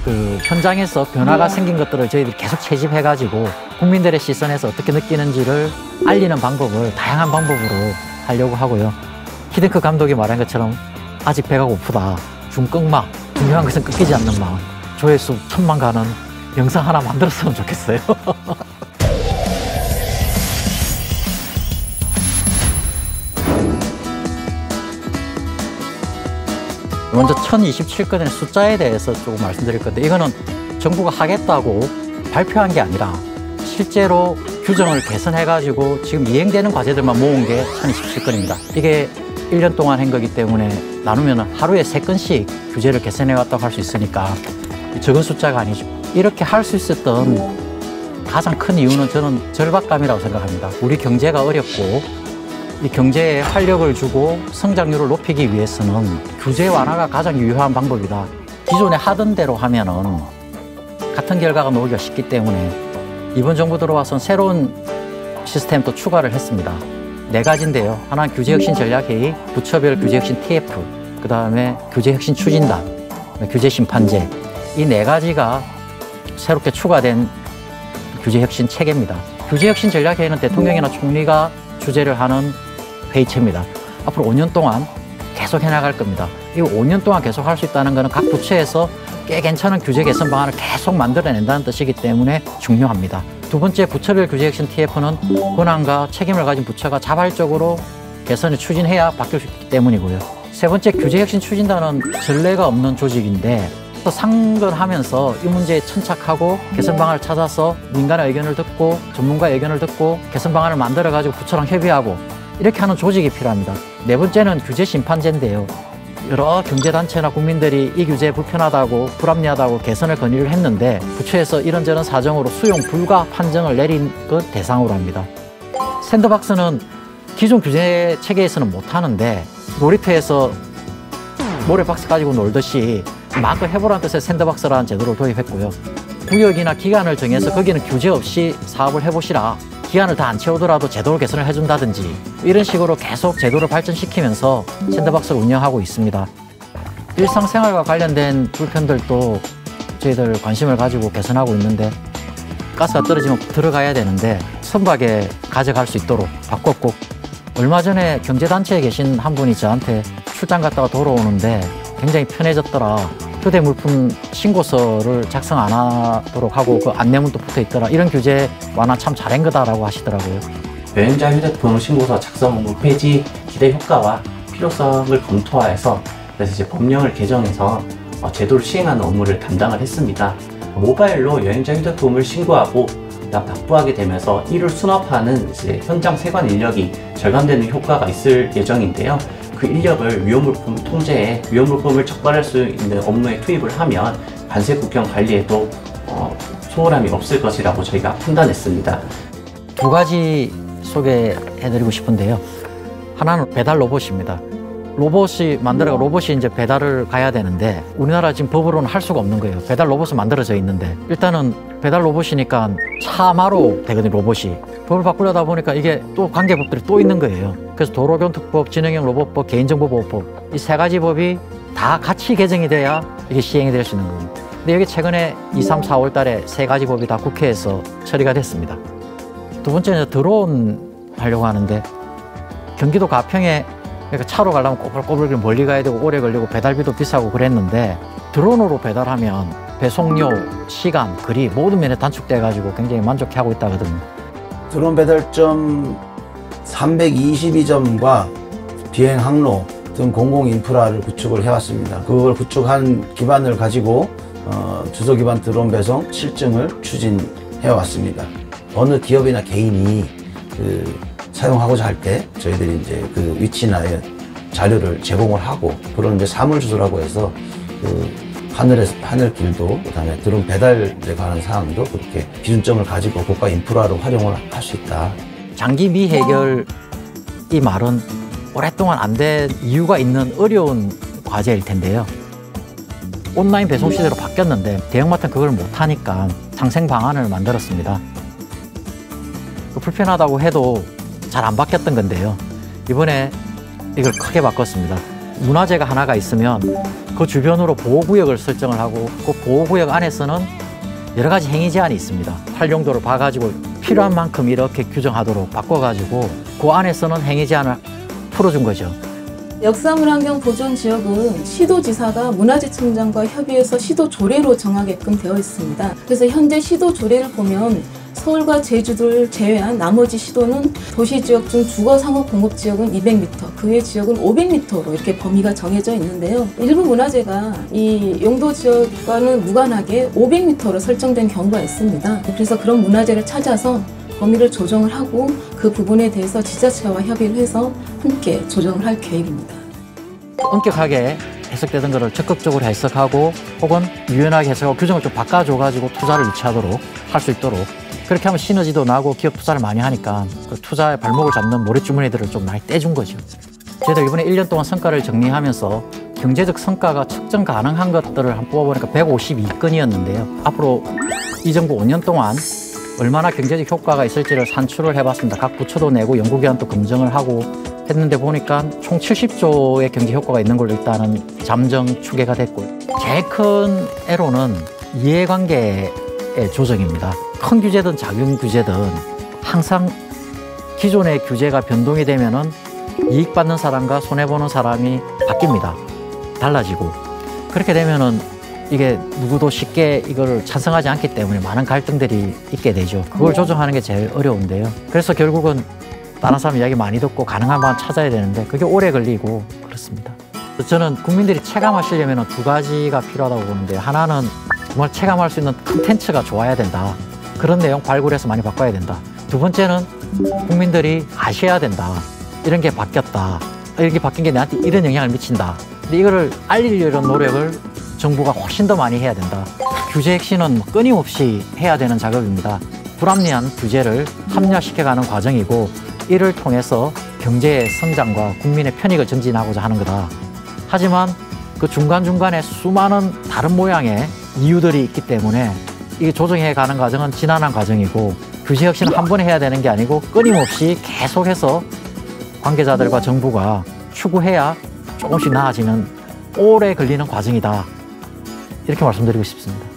그 현장에서 변화가 생긴 것들을 저희들이 계속 채집해가지고 국민들의 시선에서 어떻게 느끼는지를 알리는 방법을 다양한 방법으로 하려고 하고요. 히딩크 감독이 말한 것처럼 아직 배가 고프다. 중꺾마. 중요한 것은 끊기지 않는 마음. 조회수 1000만 가는 영상 하나 만들었으면 좋겠어요. 먼저 1027건의 숫자에 대해서 조금 말씀드릴 건데, 이거는 정부가 하겠다고 발표한 게 아니라 실제로 규정을 개선해가지고 지금 이행되는 과제들만 모은 게 1027건입니다. 이게 1년 동안 한 거기 때문에 나누면 하루에 3건씩 규제를 개선해왔다고 할 수 있으니까 적은 숫자가 아니죠. 이렇게 할 수 있었던 가장 큰 이유는 저는 절박감이라고 생각합니다. 우리 경제가 어렵고 이 경제에 활력을 주고 성장률을 높이기 위해서는 규제 완화가 가장 유효한 방법이다. 기존에 하던 대로 하면은 같은 결과가 나오기가 쉽기 때문에 이번 정부 들어와서 새로운 시스템 또 추가를 했습니다. 4가지인데요. 하나는 규제혁신-전략회의, 부처별 규제혁신 TF, 그 다음에 규제혁신 추진단, 규제심판제. 이 4가지가 새롭게 추가된 규제혁신 체계입니다. 규제혁신-전략회의는 대통령이나 총리가 주재를 하는 회의체입니다. 앞으로 5년 동안 계속 해나갈 겁니다. 이 5년 동안 계속 할 수 있다는 것은 각 부처에서 꽤 괜찮은 규제 개선 방안을 계속 만들어낸다는 뜻이기 때문에 중요합니다. 두 번째, 부처별 규제혁신 TF는 권한과 책임을 가진 부처가 자발적으로 개선을 추진해야 바뀔 수 있기 때문이고요. 세 번째, 규제혁신 추진단은 전례가 없는 조직인데 상근하면서 이 문제에 천착하고 개선 방안을 찾아서 민간의 의견을 듣고 전문가의 의견을 듣고 개선 방안을 만들어가지고 부처랑 협의하고 이렇게 하는 조직이 필요합니다. 네 번째는 규제심판제인데요. 여러 경제단체나 국민들이 이 규제 불편하다고 불합리하다고 개선을 건의를 했는데 부처에서 이런저런 사정으로 수용 불가 판정을 내린 것 대상으로 합니다. 샌드박스는 기존 규제 체계에서는 못하는데 놀이터에서 모래박스 가지고 놀듯이 마음껏 해보라는 뜻의 샌드박스라는 제도를 도입했고요. 구역이나 기간을 정해서 거기는 규제 없이 사업을 해보시라. 기한을 다 안 채우더라도 제도를 개선을 해준다든지 이런 식으로 계속 제도를 발전시키면서 샌드박스를 운영하고 있습니다. 일상생활과 관련된 불편들도 저희들 관심을 가지고 개선하고 있는데 가스가 떨어지면 들어가야 되는데 선박에 가져갈 수 있도록 바꿨고 얼마 전에 경제단체에 계신 한 분이 저한테 출장 갔다가 돌아오는데 굉장히 편해졌더라. 휴대 물품 신고서를 작성 안 하도록 하고 그 안내문도 붙어 있더라. 이런 규제 완화 참 잘한 거다라고 하시더라고요. 여행자 휴대폰 신고서 작성 폐지 기대 효과와 필요성을 검토하여서 그래서 이제 법령을 개정해서 제도를 시행하는 업무를 담당을 했습니다. 모바일로 여행자 휴대폰을 신고하고 납부하게 되면서 이를 수납하는 이제 현장 세관 인력이 절감되는 효과가 있을 예정인데요. 그 인력을 위험물품 통제에 위험물품을 적발할 수 있는 업무에 투입을 하면 관세 국경 관리에도 소홀함이 없을 것이라고 저희가 판단했습니다. 2가지 소개해드리고 싶은데요. 하나는 배달 로봇입니다. 로봇이 이제 배달을 가야 되는데 우리나라 지금 법으로는 할 수가 없는 거예요. 배달 로봇은 만들어져 있는데 일단은 배달 로봇이니까 차마로 되거든요. 로봇이. 법을 바꾸려다 보니까 이게 또 관계법들이 또 있는 거예요. 그래서 도로교통법, 진흥형 로봇법, 개인정보보호법 이 3가지 법이 다 같이 개정이 돼야 이게 시행이 될 수 있는 겁니다. 근데 여기 최근에 2, 3, 4월 달에 3가지 법이 다 국회에서 처리가 됐습니다. 두 번째는 드론 하려고 하는데 경기도 가평에 그러니까 차로 가려면 꼬불꼬불 멀리 가야 되고 오래 걸리고 배달비도 비싸고 그랬는데 드론으로 배달하면 배송료, 시간, 거리 모든 면에 단축돼가지고 굉장히 만족해하고 있다거든요. 드론 배달점 322점과 비행 항로 등 공공 인프라를 구축을 해왔습니다. 그걸 구축한 기반을 가지고 주소 기반 드론 배송 실증을 추진해 왔습니다. 어느 기업이나 개인이 사용하고자 할 때 저희들이 이제 그 위치나 자료를 제공을 하고 그런 이제 사물 주소라고 해서 하늘길도 그다음에 드론 배달에 관한 사항도 그렇게 기준점을 가지고 고가 인프라로 활용을 할 수 있다. 장기 미해결 이 말은 오랫동안 안 된 이유가 있는 어려운 과제일 텐데요. 온라인 배송 시대로 바뀌었는데 대형마트는 그걸 못하니까 상생 방안을 만들었습니다. 불편하다고 해도 잘 안 바뀌었던 건데요. 이번에 이걸 크게 바꿨습니다. 문화재가 하나가 있으면 그걸 그 주변으로 보호구역을 설정을 하고 그 보호구역 안에서는 여러 가지 행위 제한이 있습니다. 활용도를 봐가지고 필요한 만큼 이렇게 규정하도록 바꿔가지고 그 안에서는 행위 제한을 풀어준 거죠. 역사문화환경 보존지역은 시도지사가 문화재청장과 협의해서 시도조례로 정하게끔 되어 있습니다. 그래서 현재 시도조례를 보면 서울과 제주도를 제외한 나머지 시도는 도시지역 중 주거상업공업지역은 200m, 그 외 지역은 500m로 이렇게 범위가 정해져 있는데요. 일부 문화재가 이 용도지역과는 무관하게 500m로 설정된 경우가 있습니다. 그래서 그런 문화재를 찾아서 범위를 조정을 하고 그 부분에 대해서 지자체와 협의를 해서 함께 조정을 할 계획입니다. 엄격하게 해석되던 것을 적극적으로 해석하고 혹은 유연하게 해석하고 규정을 좀 바꿔줘가지고 투자를 유치하도록 할 수 있도록 그렇게 하면 시너지도 나고 기업 투자를 많이 하니까 그 투자의 발목을 잡는 모래주머니들을 좀 많이 떼준 거죠. 저희도 이번에 1년 동안 성과를 정리하면서 경제적 성과가 측정 가능한 것들을 한번 뽑아보니까 152건이었는데요. 앞으로 이 정부 5년 동안 얼마나 경제적 효과가 있을지를 산출을 해봤습니다. 각 부처도 내고 연구기관도 검증을 하고 했는데 보니까 총 70조의 경제 효과가 있는 걸로 일단은 잠정 추계가 됐고요. 제일 큰 애로는 이해관계의 조정입니다. 큰 규제든 작은 규제든 항상 기존의 규제가 변동이 되면은 이익 받는 사람과 손해보는 사람이 바뀝니다. 달라지고. 그렇게 되면은 이게 누구도 쉽게 이걸 찬성하지 않기 때문에 많은 갈등들이 있게 되죠. 그걸 조정하는 게 제일 어려운데요. 그래서 결국은 다른 사람 이야기 많이 듣고 가능한 방안 찾아야 되는데 그게 오래 걸리고 그렇습니다. 저는 국민들이 체감하시려면 두 가지가 필요하다고 보는데 하나는 정말 체감할 수 있는 컨텐츠가 좋아야 된다. 그런 내용 발굴해서 많이 바꿔야 된다. 두 번째는 국민들이 아셔야 된다. 이런 게 바뀌었다. 이렇게 바뀐 게 나한테 이런 영향을 미친다. 근데 이거를 알리려는 노력을 정부가 훨씬 더 많이 해야 된다. 규제 혁신은 끊임없이 해야 되는 작업입니다. 불합리한 규제를 합리화시켜가는 과정이고 이를 통해서 경제의 성장과 국민의 편익을 증진하고자 하는 거다. 하지만 그 중간중간에 수많은 다른 모양의 이유들이 있기 때문에 이게 조정해가는 과정은 지난한 과정이고 규제 혁신은 한 번에 해야 되는 게 아니고 끊임없이 계속해서 관계자들과 정부가 추구해야 조금씩 나아지는 오래 걸리는 과정이다. 이렇게 말씀드리고 싶습니다.